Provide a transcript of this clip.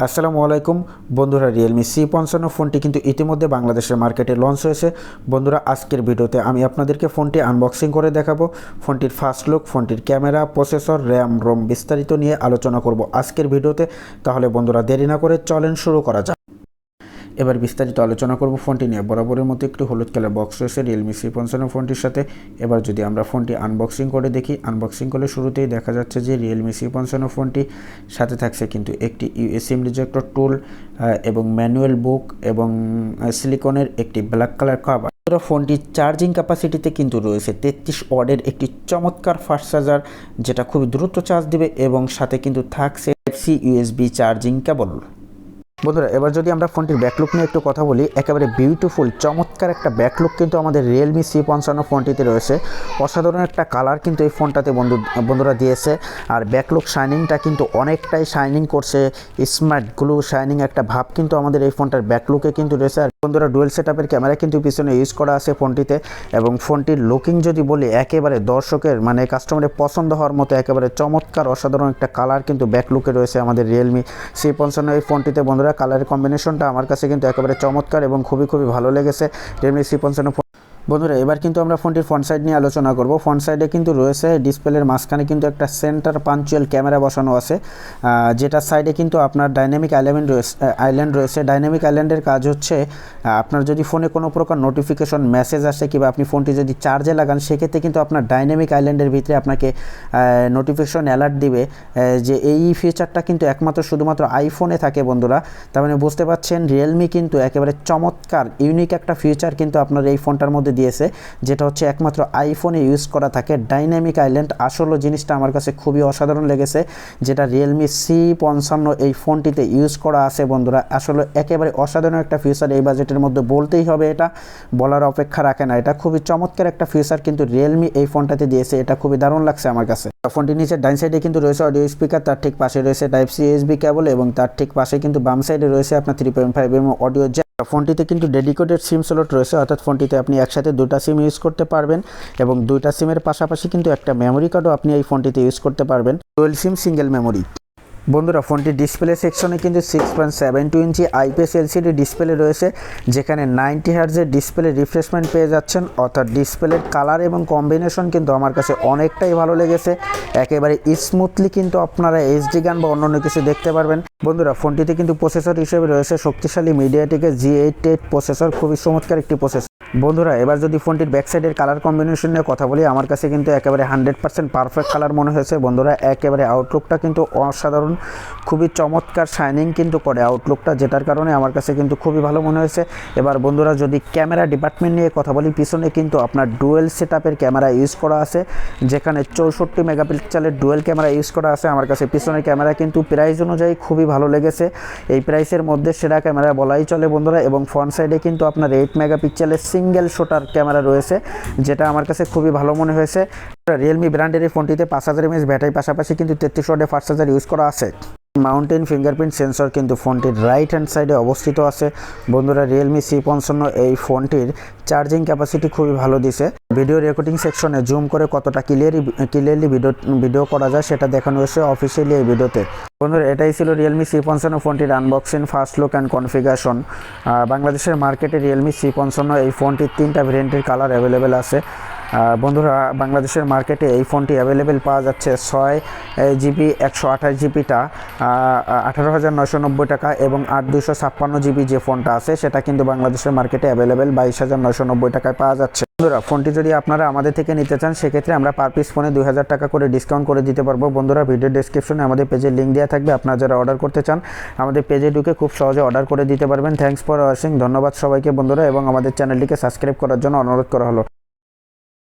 আসসালামু আলাইকুম বন্ধুরা, Realme C55 ফোনটি কিন্তু ইতিমধ্যে বাংলাদেশের মার্কেটে লঞ্চ হয়েছে। বন্ধুরা, আজকের ভিডিওতে আমি আপনাদেরকে ফোনটি আনবক্সিং করে দেখাবো। ফোনটির ফার্স্ট লুক, ফোনটির ক্যামেরা, প্রসেসর, র্যাম, রোম বিস্তারিত নিয়ে আলোচনা করব আজকের ভিডিওতে। তাহলে বন্ধুরা, দেরি না করে চলেন শুরু করা যাক। এবার বিস্তারিত আলোচনা করব ফোনটি নিয়ে। বরাবরের মতো একটি হলুদ কালার বক্স রয়েছে Realme C55 ফোনটির সাথে। এবার যদি আমরা ফোনটি আনবক্সিং করে দেখি, আনবক্সিং করলে শুরুতেই দেখা যাচ্ছে যে Realme C55 ফোনটি সাথে থাকছে কিন্তু একটি সিম রিজেক্টর টুল এবং ম্যানুয়াল বুক এবং সিলিকনের একটি ব্ল্যাক কালার কভার। ফোনটির চার্জিং ক্যাপাসিটিতে কিন্তু রয়েছে 33 ওয়াটের একটি চমৎকার ফাস্ট চার্জার, যেটা খুব দ্রুত চার্জ দিবে এবং সাথে কিন্তু থাকছে Type-C USB চার্জিং কেবল। বন্ধুরা, এবার যদি আমরা ফোনটির ব্যাকলুক নিয়ে একটু কথা বলি, একেবারে বিউটিফুল চমৎকার একটা ব্যাকলুক কিন্তু আমাদের Realme C55 ফোনটিতে রয়েছে। অসাধারণ একটা কালার কিন্তু এই ফোনটাতে বন্ধুরা দিয়েছে। আর ব্যাকলুক শাইনিংটা কিন্তু অনেকটাই শাইনিং করছে, স্মার্ট গ্লু শাইনিং একটা ভাব কিন্তু আমাদের এই ফোনটার ব্যাকলুকে কিন্তু রয়েছে। আর বন্ধুরা, ডুয়েল সেটআপের ক্যামেরা কিন্তু পিছনে ইউজ করা আছে ফোনটিতে। এবং ফোনটির লুকিং যদি বলি, একেবারে দর্শকের কাস্টমারের পছন্দ হওয়ার মতো একেবারে চমৎকার অসাধারণ একটা কালার কিন্তু ব্যাকলুকে রয়েছে আমাদের Realme C55 এই ফোনটিতে। বন্ধুরা, কালারের কম্বিনেশনটা আমার কাছে কিন্তু একেবারে চমৎকার এবং খুবই ভালো লেগেছে Realme C55। বন্ধুরা, এবার কিন্তু আমরা ফোনটির ফ্রন্ট সাইড নিয়ে আলোচনা করব। ফ্রন্ট সাইডে কিন্তু রয়েছে ডিসপ্লের মাঝখানে কিন্তু একটা সেন্টার পাঞ্চুয়াল ক্যামেরা বসানো আছে, যেটা সাইডে কিন্তু আপনার ডাইনামিক আইল্যান্ড রয়েছে। ডাইনামিক আইল্যান্ডের কাজ হচ্ছে, আপনার যদি ফোনে কোনো প্রকার নোটিফিকেশন মেসেজ আসে কিংবা আপনি ফোনটি যদি চার্জে লাগান, সেক্ষেত্রে কিন্তু আপনার ডাইনামিক আইল্যান্ডের ভিতরে আপনাকে নোটিফিকেশন অ্যালার্ট দিবে। যে এই ফিচারটা কিন্তু একমাত্র শুধুমাত্র আইফোনে থাকে বন্ধুরা। তার মানে বুঝতে পারছেন, রিয়েলমি কিন্তু একেবারে চমৎকার ইউনিক একটা ফিচার কিন্তু আপনার এই ফোনটার মধ্যে দিয়েছে, যেটা হচ্ছে একমাত্র আইফোনে ইউজ করা থাকে ডাইনামিক আইল্যান্ড। আসলে জিনিসটা আমার কাছে খুবই অসাধারণ লেগেছে, যেটা Realme C55 এই ফোনটিতে ইউজ করা আছে বন্ধুরা। আসলে একেবারে অসাধারণ একটা ফিচার, এই বাজেটের মধ্যে বলতেই হবে, এটা বলার অপেক্ষা রাখে না। এটা খুবই চমৎকার একটা ফিচার কিন্তু Realme এই ফোনটাতে দিয়েছে, এটা খুবই দারুণ লাগছে আমার কাছে। ফোনটির নিচে ডাইন সাইডে কিন্তু রয়েছে অডিও স্পিকার, তার ঠিক পাশে রয়েছে Type-C USB কেবল এবং তার ঠিক পাশে কিন্তু বাম সাইডে রয়েছে আপনার 3.5mm অডিও জ্যাক। ফোনটিতে কিন্তু ডেডিকেটেড সিম স্লট রয়েছে, অর্থাৎ ফোনটিতে আপনি একসাথে দুটা সিম ইউজ করতে পারবেন এবং দুইটা সিমের পাশাপাশি কিন্তু একটা মেমোরি কার্ডও আপনি এই ফোনটিতে ইউজ করতে পারবেন, ডুয়াল সিম সিঙ্গেল মেমোরি। বন্ধুরা, ফোনটির ডিসপ্লে সেকশনে কিন্তু 6.72 ইঞ্চি IPS LCD ডিসপ্লে রয়েছে, যেখানে 90 হার্টজের ডিসপ্লে রিফ্রেশমেন্ট পেয়ে যাচ্ছেন। অর্থাৎ ডিসপ্লের কালার এবং কম্বিনেশন কিন্তু আমার কাছে অনেকটাই ভালো লেগেছে। একেবারে স্মুথলি কিন্তু আপনারা HD গান বা অন্যান্য কিছু দেখতে পারবেন। বন্ধুরা, ফোনটিতে কিন্তু প্রসেসর হিসেবে রয়েছে শক্তিশালী মিডিয়াটেকের G88 প্রসেসর, খুবই চমৎকার একটি প্রসেসর। বন্ধুরা, এবার যদি ফোনটির ব্যাক সাইডের কালার কম্বিনেশন নিয়ে কথা বলি, আমার কাছে কিন্তু একেবারে 100% পারফেক্ট কালার মনে হয়েছে বন্ধুরা। একেবারে আউটলুকটা কিন্তু অসাধারণ, খুবই চমৎকার শাইনিং কিন্তু করে আউটলুকটা, যেটার কারণে আমার কাছে কিন্তু খুবই ভালো মনে হয়েছে। এবার বন্ধুরা, যদি ক্যামেরা ডিপার্টমেন্ট নিয়ে কথা বলি, পিছনে কিন্তু আপনার ডুয়েল সেটআপের ক্যামেরা ইউজ করা আছে, যেখানে 64 মেগাপিক্সেলের ডুয়েল ক্যামেরা ইউজ করা আছে। আমার কাছে পিছনের ক্যামেরা কিন্তু প্রাইস অনুযায়ী খুবই ভালো লেগেছে, এই প্রাইসের মধ্যে সেরা ক্যামেরা বলাই চলে বন্ধুরা। এবং ফ্রন্ট সাইডে কিন্তু আপনার 8 মেগাপিক্সেলের সিঙ্গেল শটার ক্যামেরা রয়েছে, যেটা আমার কাছে খুবই ভালো মনে হয়েছে। Realme ব্র্যান্ডের এই ফোনটিতে 5000 mAh ব্যাটারি, পাশাপাশি কিন্তু 33 ওয়াটের ফাস্ট চার্জার ইউজ করা আছে। মাউন্টেন ফিঙ্গারপ্রিন্ট সেন্সর কিন্তু ফোনটির রাইট হ্যান্ড সাইডে অবস্থিত আছে বন্ধুরা। Realme C55 এই ফোনটির চার্জিং ক্যাপাসিটি খুবই ভালো দিছে। ভিডিও রেকর্ডিং সেকশনে জুম করে কতটা ক্লিয়ারলি ভিডিও করা যায় সেটা দেখানো হয়েছে অফিসিয়ালি এই ভিডিওতে। বন্ধুরা, এটাই ছিল Realme C55 ফোনটির unboxing, first look and configuration. বাংলাদেশের মার্কেটে Realme C55 এই ফোনটির 3টা ভেরিয়েন্টের কালার অ্যাভেলেবেল আছে। বন্ধুরা, বাংলাদেশের মার্কেটে এই ফোনটি অ্যাভেলেবেল পাওয়া যাচ্ছে 6GB 128GBটা 18,990 টাকা এবং 8/256GB যে ফোনটা আছে সেটা কিন্তু বাংলাদেশের মার্কেটে অ্যাভেলেবেল 22,990 টাকায় পাওয়া যাচ্ছে। বন্ধুরা, ফোনটি যদি আপনারা আমাদের থেকে নিতে চান, সেক্ষেত্রে আমরা পার পিস ফোনে 2000 টাকা করে ডিসকাউন্ট করে দিতে পারবো। বন্ধুরা, ভিডিও ডেসক্রিপশনে আমাদের পেজের লিঙ্ক দেওয়া থাকবে, আপনারা যারা অর্ডার করতে চান আমাদের পেজে ঢুকে খুব সহজে অর্ডার করে দিতে পারবেন। থ্যাঙ্কস ফর ওয়াচিং, ধন্যবাদ সবাইকে বন্ধুরা, এবং আমাদের চ্যানেলটিকে সাবস্ক্রাইব করার জন্য অনুরোধ করা হলো।